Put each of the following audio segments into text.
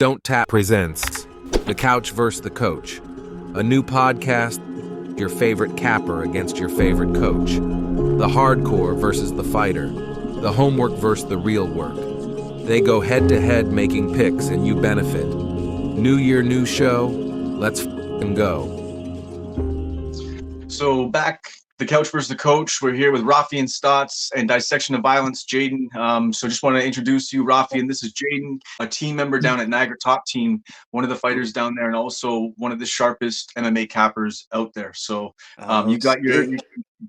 Donttap presents The Couch vs. the Coach, a new podcast, your favorite capper against your favorite coach, the hardcore versus the fighter, the homework versus the real work. They go head-to-head making picks and you benefit. New year, new show, let's f***ing go. So back, the Couch versus the Coach. We're here with Raufeon Stots and Dissection of Violence, Jaden. So just want to introduce you, Raufeon. This is Jaden, a team member down at Niagara Top Team, one of the fighters down there, and also one of the sharpest MMA cappers out there. So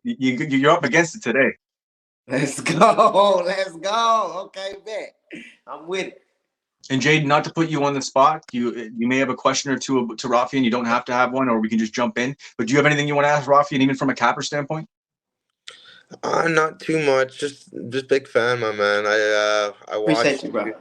you're up against it today. Let's go. Let's go. Okay, bet. I'm with it. And Jaden, not to put you on the spot, you may have a question or two to Raufeon. You don't have to have one, or we can just jump in. But do you have anything you want to ask Raufeon, even from a capper standpoint? Not too much. Just big fan, my man. I Appreciate you, bro.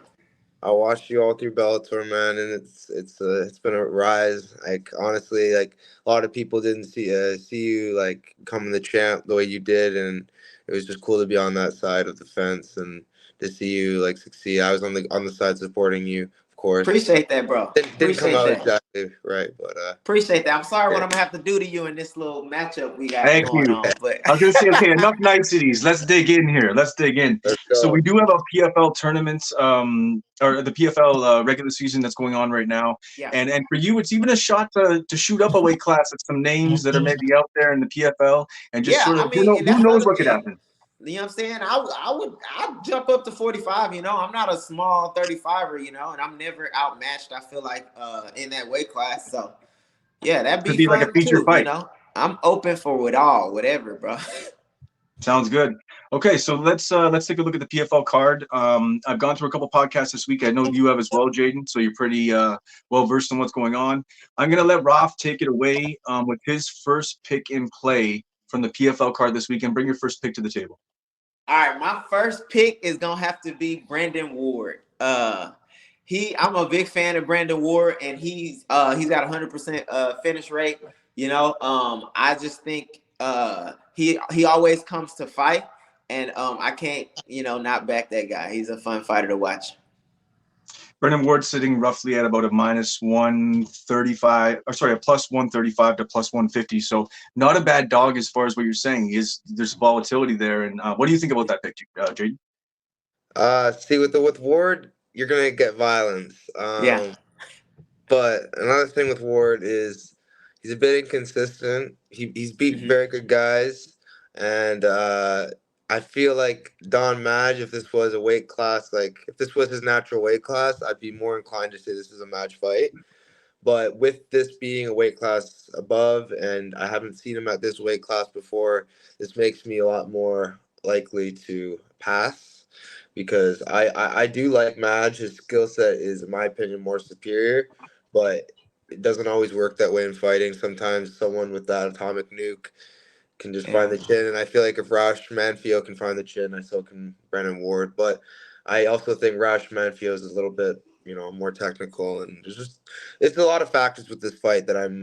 I watched you all through Bellator, man, and it's been a rise. Like honestly, like a lot of people didn't see you like becoming the champ the way you did, and it was just cool to be on that side of the fence and to see you like succeed. I was on the side supporting you, of course. Appreciate that, bro. Didn't come out exactly right, but appreciate that. I'm sorry what I'm gonna have to do to you in this little matchup we got Thank going you. on. But I was gonna say, okay, enough niceties. Let's dig in here. Let's dig in. So we do have a PFL tournament, or the PFL regular season that's going on right now. Yeah. And for you, it's even a shot to shoot up a weight class at some names that are maybe out there in the PFL, and just sort of who knows what could happen. You know what I'm saying? I'd jump up to 45, you know. I'm not a small 35er, you know, and I'm never outmatched, I feel like, in that weight class. So yeah, that'd be fun, like a feature too, fight. You know. I'm open for it all, whatever, bro. Sounds good. Okay, so let's take a look at the PFL card. I've gone through a couple podcasts this week. I know you have as well, Jaden, so you're pretty well versed in what's going on. I'm gonna let Rauf take it away with his first pick in play from the PFL card this week, and bring your first pick to the table. All right, my first pick is gonna have to be Brandon Ward. I'm a big fan of Brandon Ward, and he's got 100% finish rate. You know, I just think he always comes to fight, and I can't not back that guy. He's a fun fighter to watch. Brandon Ward sitting roughly at about a minus 135, or sorry, a plus 135 to plus 150. So not a bad dog as far as what you're saying. There's volatility there. And what do you think about that pick, Jaden? See, with Ward, you're gonna get violence. Yeah. But another thing with Ward is he's a bit inconsistent. He's beat very good guys, and I feel like Don Madge, if this was a weight class, like if this was his natural weight class, I'd be more inclined to say this is a match fight. But with this being a weight class above, and I haven't seen him at this weight class before, this makes me a lot more likely to pass, because I do like Madge. His skill set is, in my opinion, more superior, but it doesn't always work that way in fighting. Sometimes someone with that atomic nuke can just find the chin, and I feel like if Rash Manfield can find the chin, I still can Brandon Ward. But I also think Rash Manfield is a little bit, more technical, and it's a lot of factors with this fight that I'm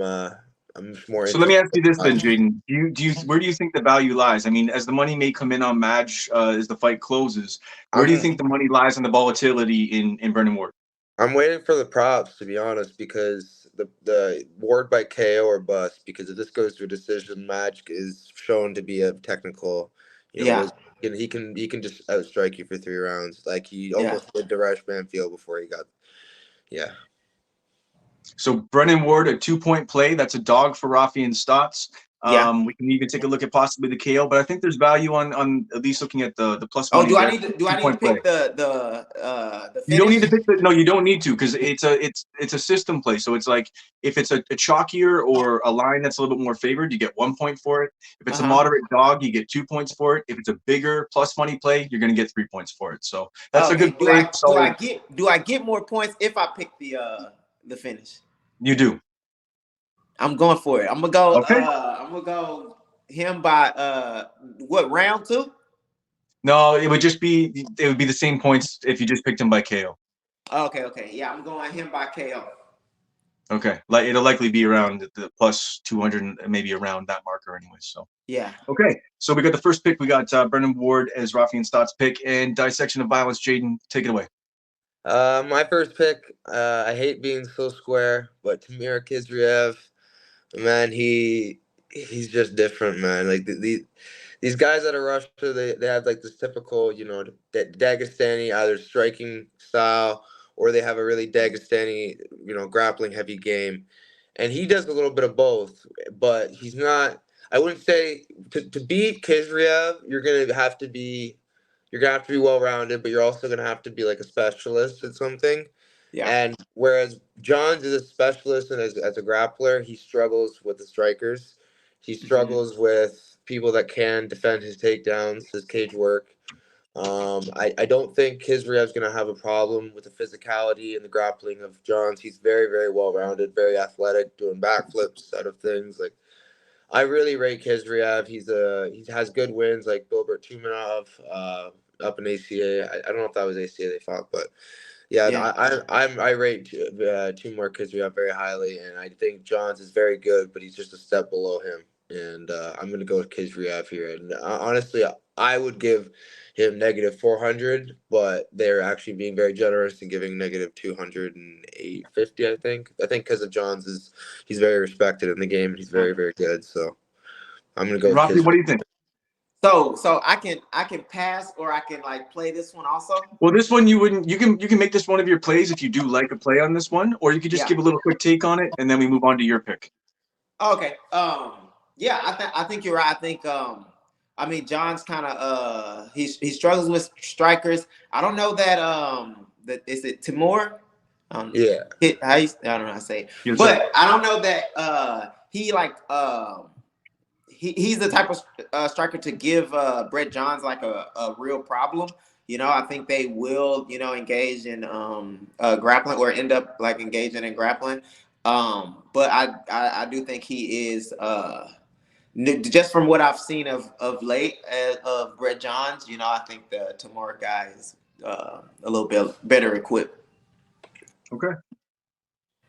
more. So let me ask you this then, Jaden. Where do you think the value lies? I mean, as the money may come in on Madge as the fight closes, where do you think the money lies on the volatility in Brandon Ward? I'm waiting for the props, to be honest, because the Ward by KO or bust, because if this goes to a decision, Madge is shown to be a technical, he can just outstrike you for 3 rounds. Like he almost did to Rash Manfield before he got So Brandon Ward, a 2-point play. That's a dog for Raufeon Stots. We can even take a look at possibly the KO, but I think there's value on at least looking at the plus. Oh, do I need to pick the finish? You don't need to pick no, you don't need to, because it's a system play. So it's like if it's a chalkier or a line that's a little bit more favored, you get 1 point for it. If it's a moderate dog, you get 2 points for it. If it's a bigger plus money play, you're gonna get 3 points for it. So that's a good play. Do I get more points if I pick the finish? You do. I'm going for it. I'm gonna go. Okay. I'm gonna go him by what, round 2? No, it would be the same points if you just picked him by KO. Okay. Yeah, I'm going him by KO. Okay, it'll likely be around the plus 200, maybe around that marker anyway. So yeah. Okay, so we got the first pick. We got Brandon Ward as Raufeon Stots' pick, and Dissection of Violence. Jaden, take it away. My first pick, I hate being so square, but Tamir Khizriev, man, he's just different, man. Like these guys out of Russia, they have like this typical, Dagestani either striking style or they have a really Dagestani, grappling heavy game. And he does a little bit of both, but he's not. I wouldn't say to beat Khizriev, you're gonna have to be well rounded, but you're also gonna have to be like a specialist at something. Yeah. And whereas Johns is a specialist and as a grappler, he struggles with the strikers. He struggles with people that can defend his takedowns, his cage work. I don't think Khizriev's going to have a problem with the physicality and the grappling of Johns. He's very, very well-rounded, very athletic, doing backflips out of things. Like, I really rate Khizriev. He has good wins like Bilbert Tumanov up in ACA. I don't know if that was ACA they fought, but yeah, Yeah. I rate Timur Khizriev very highly, and I think Johns is very good, but he's just a step below him. And I'm gonna go with Khizriev here. And honestly, I would give him negative 400, but they're actually being very generous and giving negative 208.50. I think because of Johns he's very respected in the game. He's very, very good. So I'm gonna go with Rafi, what do Khizriev. you think? So I can pass or I can like play this one also. Well, this one you can make this one of your plays if you do like a play on this one, or you could just give a little quick take on it and then we move on to your pick. Okay. Yeah, I think you're right. I think I mean John's kind of he struggles with strikers. I don't know that is it Timur? Yeah. I don't know how to say it. Yes, but sir. I don't know that he like he's the type of striker to give Brett Johns like a real problem. I think they will, engage in grappling or end up like engaging in grappling. But I do think he is just from what I've seen of late of Brett Johns, I think the Tamar guy is a little bit better equipped. Okay.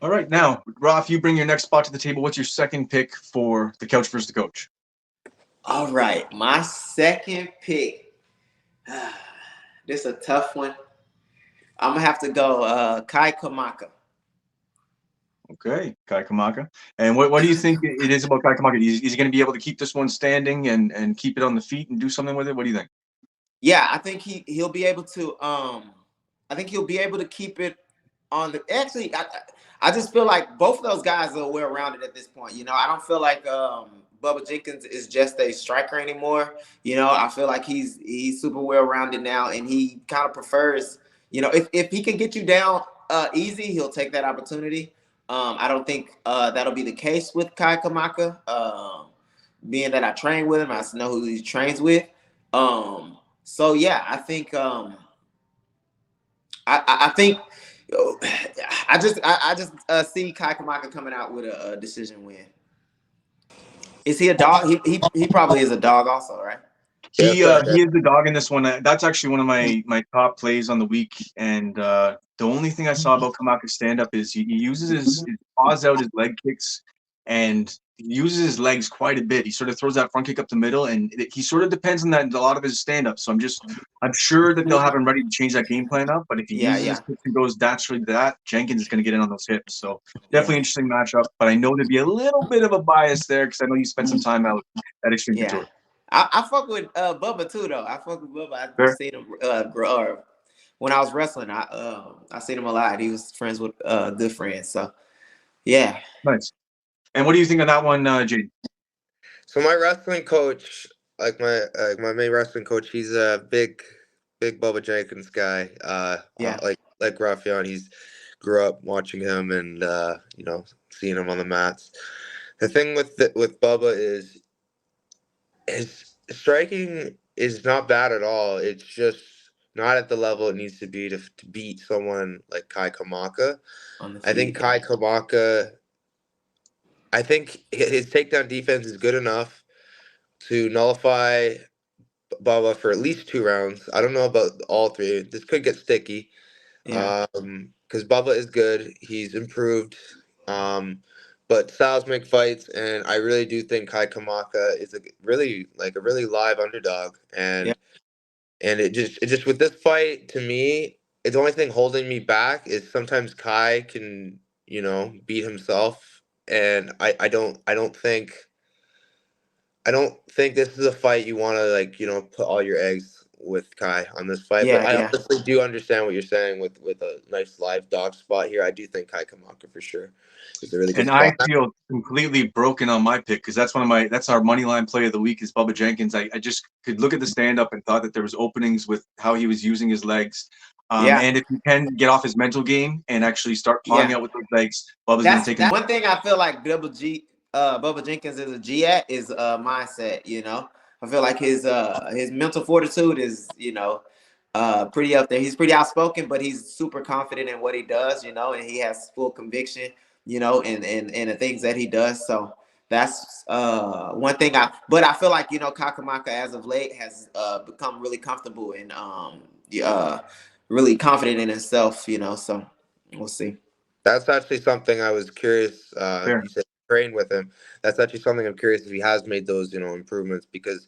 All right. Now, Raf, you bring your next spot to the table. What's your second pick for the couch versus the coach? All right. My second pick. This is a tough one. I'm going to have to go Kai Kamaka. Okay, Kai Kamaka. And what do you think it is about Kai Kamaka? Is he going to be able to keep this one standing and keep it on the feet and do something with it? What do you think? Yeah, I think he'll be able to. I think he'll be able to keep it on the. Actually, I just feel like both of those guys are well rounded at this point. I don't feel like Bubba Jenkins is just a striker anymore. I feel like he's super well rounded now, and he kind of prefers. If he can get you down easy, he'll take that opportunity. I don't think that'll be the case with Kai Kamaka. Being that I train with him, I know who he trains with. So yeah, I think I think I just see Kai Kamaka coming out with a decision win. Is he a dog? He probably is a dog also, right? He is the dog in this one. That's actually one of my top plays on the week. And the only thing I saw about Kamaka's stand-up is he uses his paws out, his leg kicks, and he uses his legs quite a bit. He sort of throws that front kick up the middle, and he sort of depends on that in a lot of his stand-up. So I'm sure that they'll have him ready to change that game plan up. But if he uses his kicks and goes naturally to that, Jenkins is going to get in on those hips. So definitely interesting matchup. But I know there'd be a little bit of a bias there because I know you spent some time out at Extreme Couture. I fuck with Bubba too, though. I fuck with Bubba. I've seen him grow. When I was wrestling, I seen him a lot. He was friends with good friends. So, yeah. Nice. And what do you think of that one, Jade? So my wrestling coach, like my main wrestling coach, he's a big Bubba Jenkins guy. Like Raufeon, he's grew up watching him and seeing him on the mats. The thing with Bubba is his striking is not bad at all. It's just not at the level it needs to be to beat someone like Kai Kamaka. I think Kai Kamaka, I think his takedown defense is good enough to nullify Bubba for at least 2 rounds. I don't know about all 3. This could get sticky. Yeah. Because Bubba is good. He's improved. But styles make fights, and I really do think Kai Kamaka is a really live underdog. And it just with this fight, to me, the only thing holding me back is sometimes Kai can, beat himself, and I don't think this is a fight you want to, like, put all your eggs with Kai on this fight. But Yeah, I yeah, honestly do understand what you're saying with a nice live dog spot here. I do think Kai Kamaka for sure is a really good And I spot. feel completely broken on my pick because that's our money line play of the week is Bubba Jenkins. I just could look at the stand up and thought that there was openings with how he was using his legs. yeah, And if he can get off his mental game and actually start pawing yeah. out with those legs, Bubba's going to take him. That's one thing I feel like Bubba Jenkins is a G at is mindset. I feel like his mental fortitude is pretty up there. He's pretty outspoken, but he's super confident in what he does. And he has full conviction. In the things that he does. So that's one thing. But I feel like Kakamaka as of late has become really comfortable and really confident in himself. So we'll see. That's actually something I was curious. Fair. You said you trained with him. That's actually something I'm curious if he has made those, improvements because,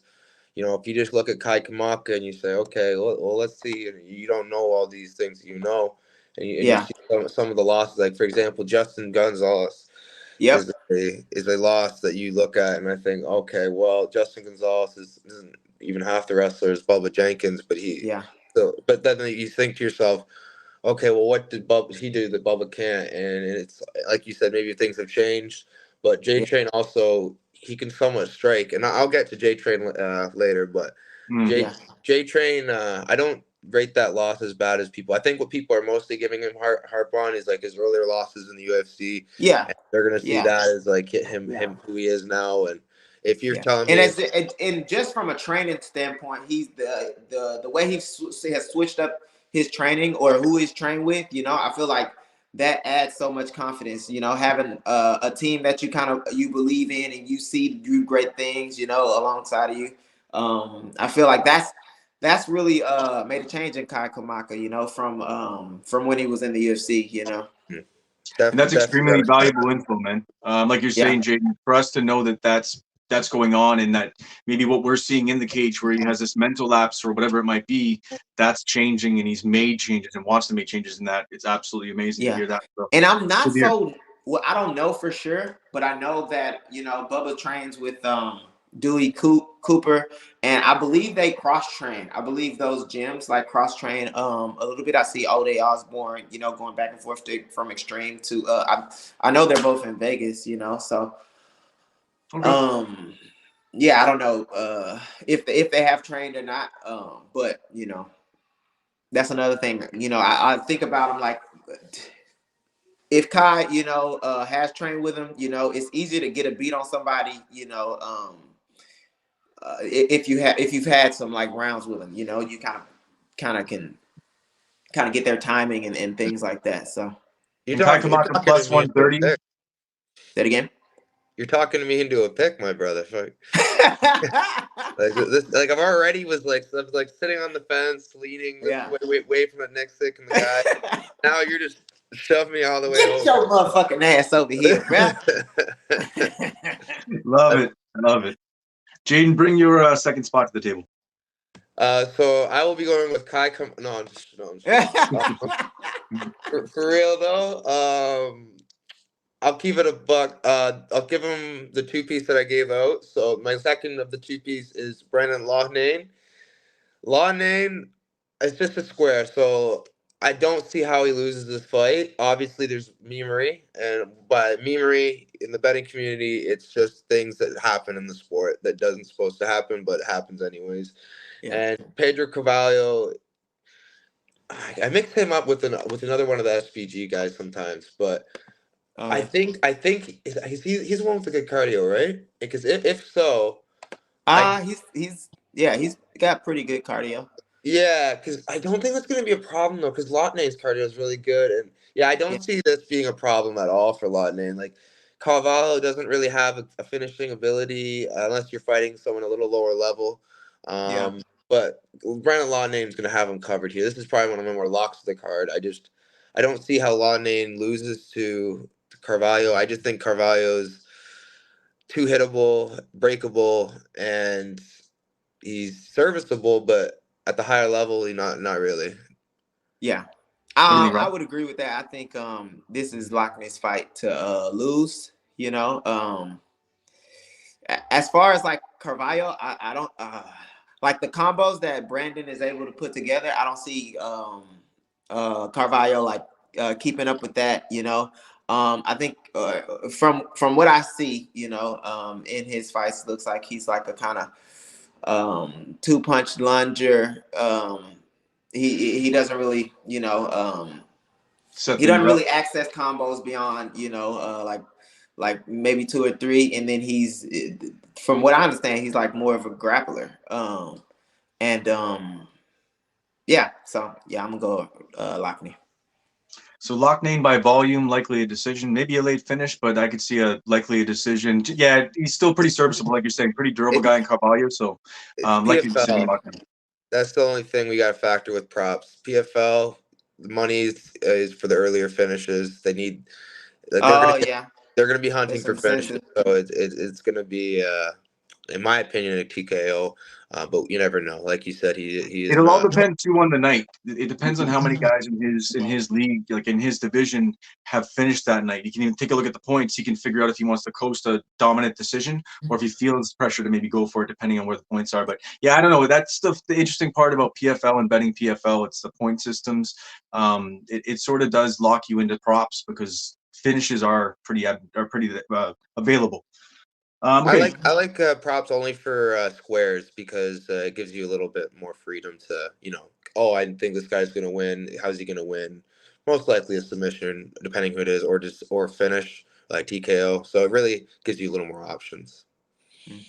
if you just look at Kai Kamaka and you say, okay, well, let's see, and you don't know all these things that and you Yeah. see some of the losses, like for example, Justin Gonzalez Yep. is a loss that you look at and I think, okay, well, Justin Gonzalez isn't even half the wrestler as Bubba Jenkins, Yeah. but then you think to yourself, okay, well, what did he do that Bubba can't? And it's like you said, maybe things have changed, but J Yeah. Train also he can somewhat strike, and I'll get to J Train later. But Mm. Yeah. J Train, I don't rate that loss as bad as people. I think what people are mostly giving him harp on is like his earlier losses in the UFC. Yeah. And they're gonna see Yeah. that as like him Yeah. who he is now. And if you're Yeah. telling And me, and just from a training standpoint, he's the way he has switched up his training or who he's trained with. I feel like that adds so much confidence. Having a team that you believe in and you see do great things. Alongside of you. I feel like that's really made a change in Kai Kamaka. From when he was in the UFC. And that's definitely extremely got valuable info, man. Like you're Yeah. saying, Jaden, for us to know that that's going on and that maybe what we're seeing in the cage where he has this mental lapse or whatever it might be, that's changing and he's made changes and wants to make changes in that. It's absolutely amazing to Yeah. hear that. So, And I'm not good to hear. so well, I don't know for sure, but I know that, Bubba trains with Dewey Cooper, and I believe they cross train. I believe those gyms like cross train a little bit. I see Ode Osborne, going back and forth from Extreme to I know they're both in Vegas, so Okay. yeah, I don't know if they have trained or not. But that's another thing. I think about them like if Kai, has trained with him, it's easy to get a beat on somebody, if you've had some like rounds with him, you can get their timing and things like that. So you're And Kai talking you're Kamaka talking to plus me into a 130. pick. that again. You're talking me into a pick, my brother. Like this, like I've already I was like sitting on the fence, leaning this Yeah. way from the next stick and the guy. Now you're just shoving me all the way Get your motherfucking ass over here, bro. Love it. Love it. Jaden, bring your second spot to the table. So I will be going with Kai. No, I'm just for real though. I'll keep it a buck. I'll give him the two piece that I gave out. So my second of the two piece is Brandon Loughnane. Loughnane, it's just a square, so I don't see how he loses this fight. Obviously, there's memery, and by memery in the betting community, it's just things that happen in the sport that doesn't supposed to happen, but it happens anyways. Yeah. And Pedro Carvalho, I mix him up with another one of the SPG guys sometimes, but I think he's the one with the good cardio, right? Because if so, he's got pretty good cardio. yeah, because I don't think that's going to be a problem though. Because Lotnane's cardio is really good, and yeah, I Yeah. don't see this being a problem at all for Lotnane. Like Carvalho doesn't really have a finishing ability unless you're fighting someone a little lower level. Yeah. But Brandon Lotnane is going to have him covered here. This is probably one of my more locks of the card. I don't see how Lotnane loses to Carvalho. I just think Carvalho's too hittable, breakable, and he's serviceable, but at the higher level, he not really. Yeah. What do you think, I Rob? would agree with that. I think this is Lockney's fight to lose. You know, as far as like Carvalho, I don't like the combos that Brandon is able to put together. I don't see Carvalho like keeping up with that. You know, I think from what I see, you know, in his fights, looks like he's like a kind of two-punch lunger. He doesn't really, you know, Set he things doesn't up. really access combos beyond, you know, like maybe 2 or 3, and then he's, from what I understand, he's like more of a grappler. And yeah, so yeah, I'm gonna go Lockney. So Lockney by volume, likely a decision, maybe a late finish, but I could see a likely a decision. Yeah, he's still pretty serviceable, like you're saying, pretty durable guy in Carvalho. So It's likely decision PFL. Lockney. That's the only thing we got to factor with props. PFL, the money is for the earlier finishes. They need like Oh yeah, they're gonna be hunting there's for some finishes. incentive. So it's gonna be in my opinion a TKO. But you never know. Like you said, he is It'll all not. depend too on the night. It depends on how many guys in his league, like in his division, have finished that night. He can even take a look at the points. He can figure out if he wants to coast a dominant decision or if he feels pressure to maybe go for it, depending on where the points are. But yeah, I don't know. That's the interesting part about PFL and betting PFL. It's the point systems. It sort of does lock you into props because finishes are pretty available. Okay. I like props only for squares because it gives you a little bit more freedom to oh, I think this guy's gonna win. How's he gonna win? Most likely a submission, depending who it is, or finish like TKO. So it really gives you a little more options. Okay,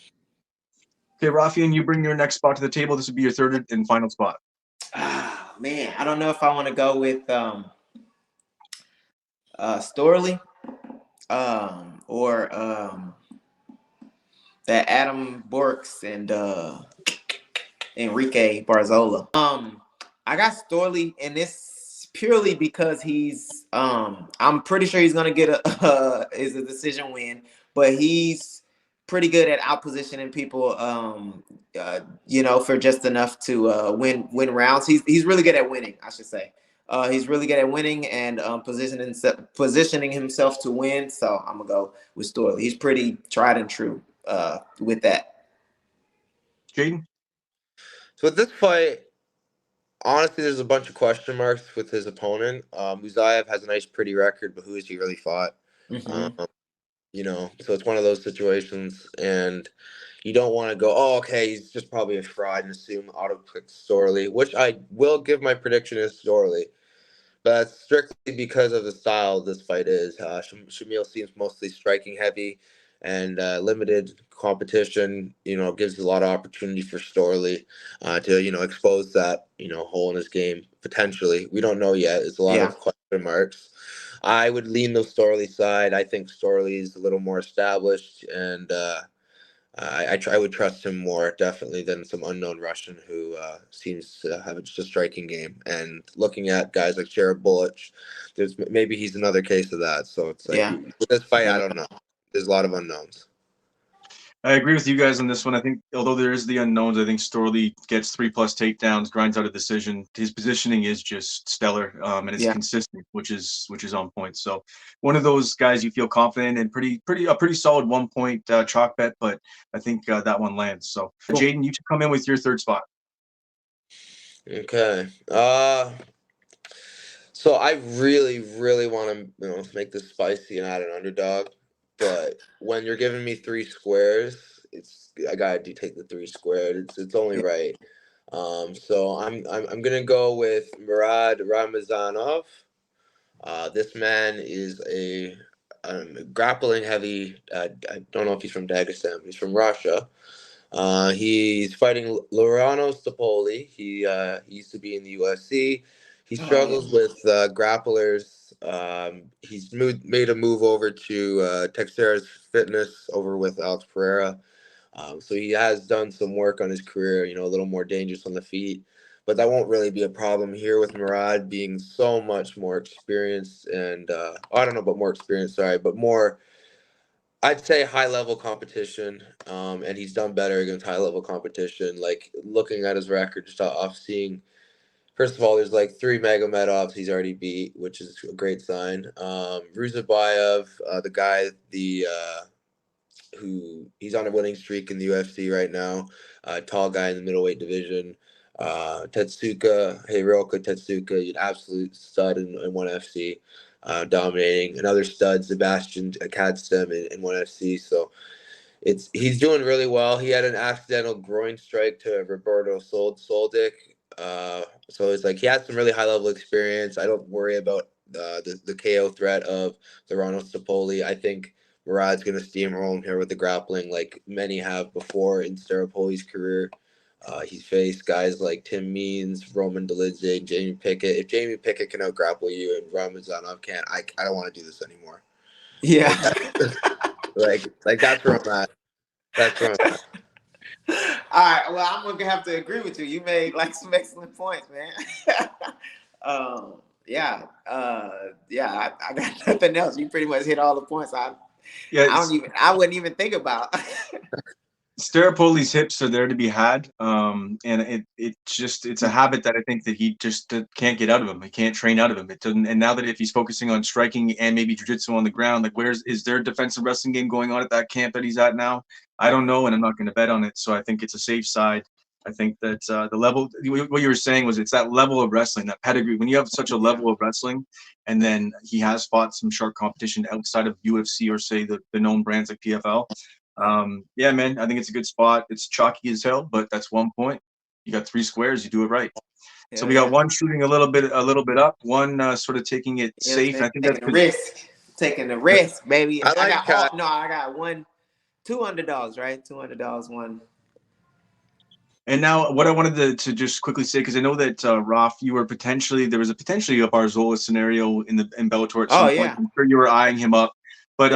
Raufeon, you bring your next spot to the table. This would be your third and final spot. Ah, man, I don't know if I want to go with Storley or that Adam Borks and Enrique Barzola. I got Storley, and this purely because he's I'm pretty sure he's gonna get a is a decision win, but he's pretty good at outpositioning people you know, for just enough to win rounds. He's really good at winning, I should say. He's really good at winning and positioning himself to win. So I'm gonna go with Storley. He's pretty tried and true with that. Jaden? So with this fight, honestly, there's a bunch of question marks with his opponent. Musayev has a nice, pretty record, but who has he really fought? Um, Mm-hmm. so it's one of those situations, and you don't want to go, oh, okay, he's just probably a fraud and assume auto pick Storley, which I will give my prediction is Storley. But that's strictly because of the style this fight is. Shamil seems mostly striking heavy and limited competition, gives a lot of opportunity for Storley to, expose that, hole in his game potentially. We don't know yet. It's a lot Yeah. of question marks. I would lean the Storley side. I think Storley is a little more established and I would trust him more definitely than some unknown Russian who seems to have just a striking game. And looking at guys like Jared Bullich, maybe he's another case of that. So it's like Yeah. with this fight, I don't know. There's a lot of unknowns. I agree with you guys on this one. I think although there is the unknowns, I think Storley gets 3+ takedowns, grinds out a decision. His positioning is just stellar, and it's Yeah. consistent, which is on point. So one of those guys you feel confident and pretty solid 1-point chalk bet, but I think that one lands. So Cool. Jaden, you should come in with your third spot. Okay. So I really, really want to make this spicy and add an underdog, but when you're giving me 3 squares, I gotta take the 3 squared. It's only right. So I'm gonna go with Murad Ramazanov. This man is a grappling heavy. I don't know if he's from Dagestan. He's from Russia. He's fighting Lorano Stopoli. He used to be in the UFC. He struggles with grapplers. He's made a move over to Texera's Fitness over with Alex Pereira. So he has done some work on his career, a little more dangerous on the feet. But that won't really be a problem here with Murad being so much more experienced and I don't know about more experienced, sorry, but more I'd say high level competition, and he's done better against high level competition. Like looking at his record, just off seeing First of all, there's like 3 Magomedovs he's already beat, which is a great sign. Ruzabayev, the guy, who he's on a winning streak in the UFC right now, tall guy in the middleweight division. Hiroka Tetsuka, an absolute stud in ONE FC, dominating. Another stud, Sebastian Kadstem in ONE FC. So he's doing really well. He had an accidental groin strike to Roberto Soldic. So it's like he has some really high level experience. I don't worry about the KO threat of the Ronald Stapoli. I think Murad's going to steamroll him here with the grappling, like many have before in Staropoli's career. He's faced guys like Tim Means, Roman Dolidze, Jamie Pickett. If Jamie Pickett can out grapple you and Ramazanov can't, I don't want to do this anymore. Yeah. Like that's where I'm at. That's where I'm at. All right. Well, I'm gonna have to agree with you. You made like some excellent points, man. I got nothing else. You pretty much hit all the points. I wouldn't even think about. Staropoli's hips are there to be had, and it's a habit that I think that he just can't get out of him. He can't train out of him. It doesn't. And now that if he's focusing on striking and maybe jiu-jitsu on the ground, like is there a defensive wrestling game going on at that camp that he's at now? I don't know, and I'm not going to bet on it. So I think it's a safe side. I think that the level, what you were saying was it's that level of wrestling, that pedigree. When you have such a level of wrestling, and then he has fought some sharp competition outside of UFC or say the known brands like PFL. Yeah, man, I think it's a good spot. It's chalky as hell, but that's 1 point. You got 3 squares, you do it right. Yeah, so we got one shooting a little bit up, one sort of taking it safe. I think that's taking the risk, baby. I got two underdogs, right? 2 underdogs, one. And now what I wanted to just quickly say, because I know that Rauf, there was potentially a Barzola scenario in Bellator at some point. I'm sure you were eyeing him up. But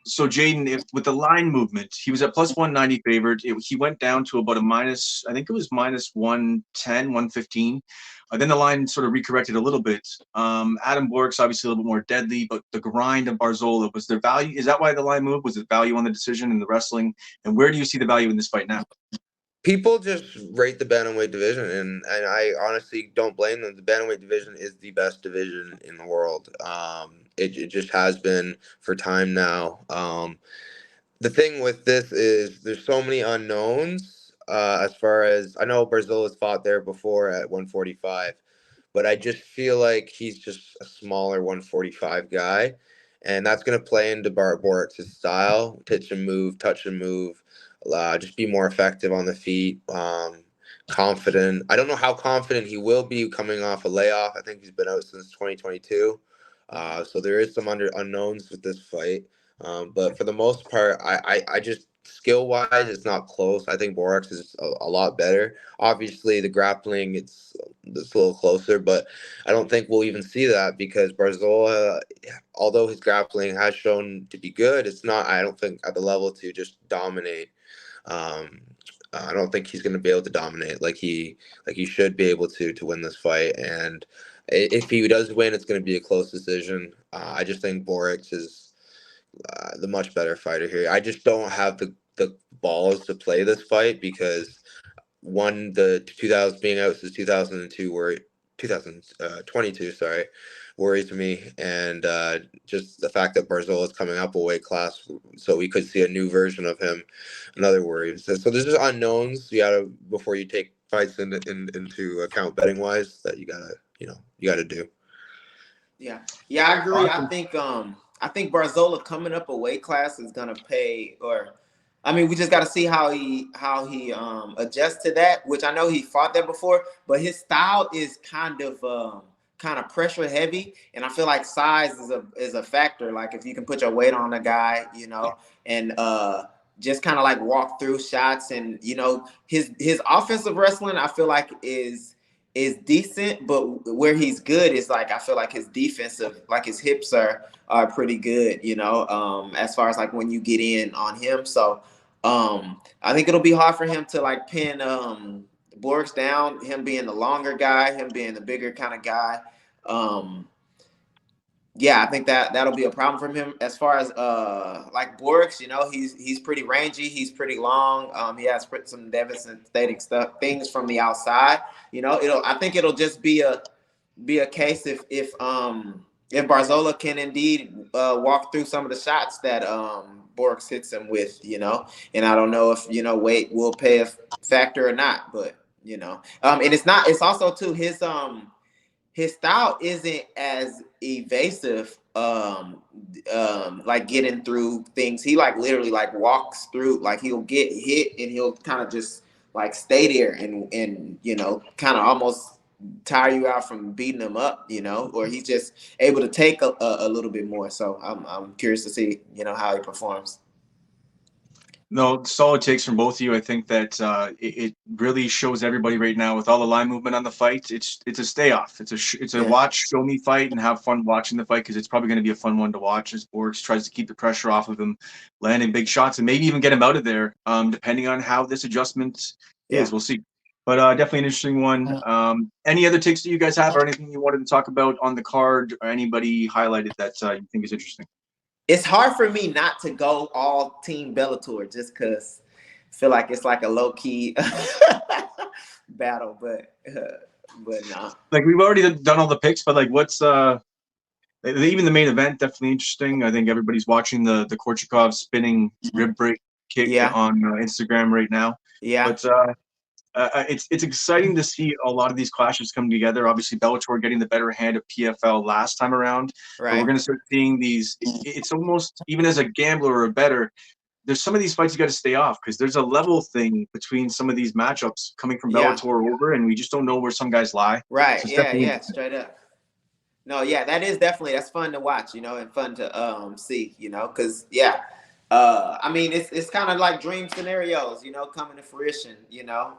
so Jaden, with the line movement, he was at plus 190 favored. He went down to about I think it was minus 110, 115. Then the line sort of recorrected a little bit. Adam Bork's obviously a little bit more deadly, but the grind of Barzola, was there value? Is that why the line moved? Was it value on the decision and the wrestling? And where do you see the value in this fight now? People just rate the bantamweight division, and I honestly don't blame them. The bantamweight division is the best division in the world. It just has been for time now. The thing with this is there's so many unknowns. As far as I know, Barzola's fought there before at 145, but I just feel like he's just a smaller 145 guy, and that's going to play into Borik's style, touch and move. Just be more effective on the feet, confident. I don't know how confident he will be coming off a layoff. I think he's been out since 2022. So there is some unknowns with this fight. But for the most part, I just skill-wise, it's not close. I think Borik's is a lot better. Obviously, the grappling, it's a little closer, but I don't think we'll even see that because Barzola, although his grappling has shown to be good, it's not, I don't think, at the level to just dominate. I don't think he's going to be able to dominate like he should be able to win this fight. And if he does win, it's going to be a close decision. I just think Borik's is the much better fighter here. I just don't have the balls to play this fight because one, the 2000 being out since 2022, worries me, and just the fact that Barzola is coming up a weight class, so we could see a new version of him. Another worry. So there's just unknowns you gotta before you take fights into account betting wise that you gotta do. Yeah, I agree. I think Barzola coming up a weight class is gonna pay. We just got to see how he adjusts to that. Which I know he fought there before, but his style is kind of pressure heavy, and I feel like size is a factor. Like if you can put your weight on a guy, and just kind of like walk through shots, and his offensive wrestling I feel like is decent, but where he's good is like I feel like his defensive, like his hips are pretty good, as far as like when you get in on him. So I think it'll be hard for him to like pin Borik's down, him being the longer guy, him being the bigger kind of guy. Yeah, I think that'll be a problem for him. As far as like Borix, you know, he's pretty rangy, he's pretty long. He has some devastating things from the outside. You know, I think it'll just be a case if Barzola can indeed walk through some of the shots that Borix hits him with, you know. And I don't know if, you know, weight will play a factor or not, but you know, and it's also too his style isn't as evasive, like getting through things. He like literally like walks through, like he'll get hit and he'll kind of just like stay there and you know, kind of almost tire you out from beating him up, you know, or he's just able to take a little bit more. So I'm curious to see, you know, how he performs. No, solid takes from both of you. I think that it really shows everybody right now with all the line movement on the fight. It's a stay off. It's a watch, show me fight, and have fun watching the fight because it's probably going to be a fun one to watch as Borix tries to keep the pressure off of him, landing big shots, and maybe even get him out of there, depending on how this adjustment is. We'll see. But definitely an interesting one. Any other takes that you guys have, or anything you wanted to talk about on the card, or anybody highlighted that you think is interesting? It's hard for me not to go all team Bellator just because I feel like it's like a low key battle, but no. Like we've already done all the picks, but like what's even the main event definitely interesting. I think everybody's watching the Korchakov spinning rib break kick on Instagram right now. Yeah. But it's exciting to see a lot of these clashes come together. Obviously, Bellator getting the better hand of PFL last time around. Right. But we're going to start seeing these. It's almost, even as a gambler or a bettor, there's some of these fights you got to stay off because there's a level thing between some of these matchups coming from Bellator over, and we just don't know where some guys lie. Right. So yeah, straight up. No, yeah, that's fun to watch, you know, and fun to see, you know, because I mean, it's kind of like dream scenarios, you know, coming to fruition, you know.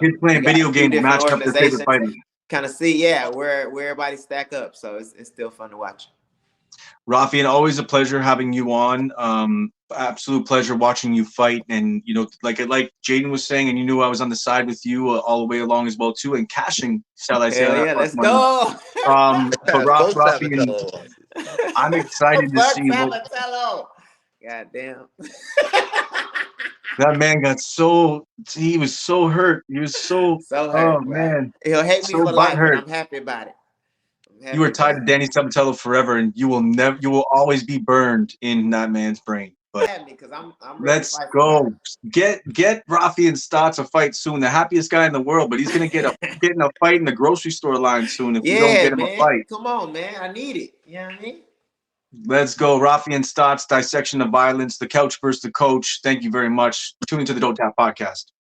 Kids playing video games, matching up their favorite fighters. Kind of see, where everybody stack up. So it's still fun to watch. Raufeon, always a pleasure having you on. Absolute pleasure watching you fight, and you know, like Jaden was saying, and you knew I was on the side with you all the way along as well too, and cashing. Let's go. But Raufeon, I'm excited to see. God damn. That man he was so hurt. He was so hurt. Oh, man. He'll hate me for life, but I'm happy about it. You were tied to Danny Sabatello forever, and you will always be burned in that man's brain. But I'm let's go. Get Raufeon Stots a fight soon. The happiest guy in the world, but he's gonna get in a fight in the grocery store line soon if you don't get him a fight. Come on, man. I need it. You know what I mean? Let's go. Raufeon Stots, Dissection of Violence, the couch versus the coach. Thank you very much. Tune into the Donttap podcast.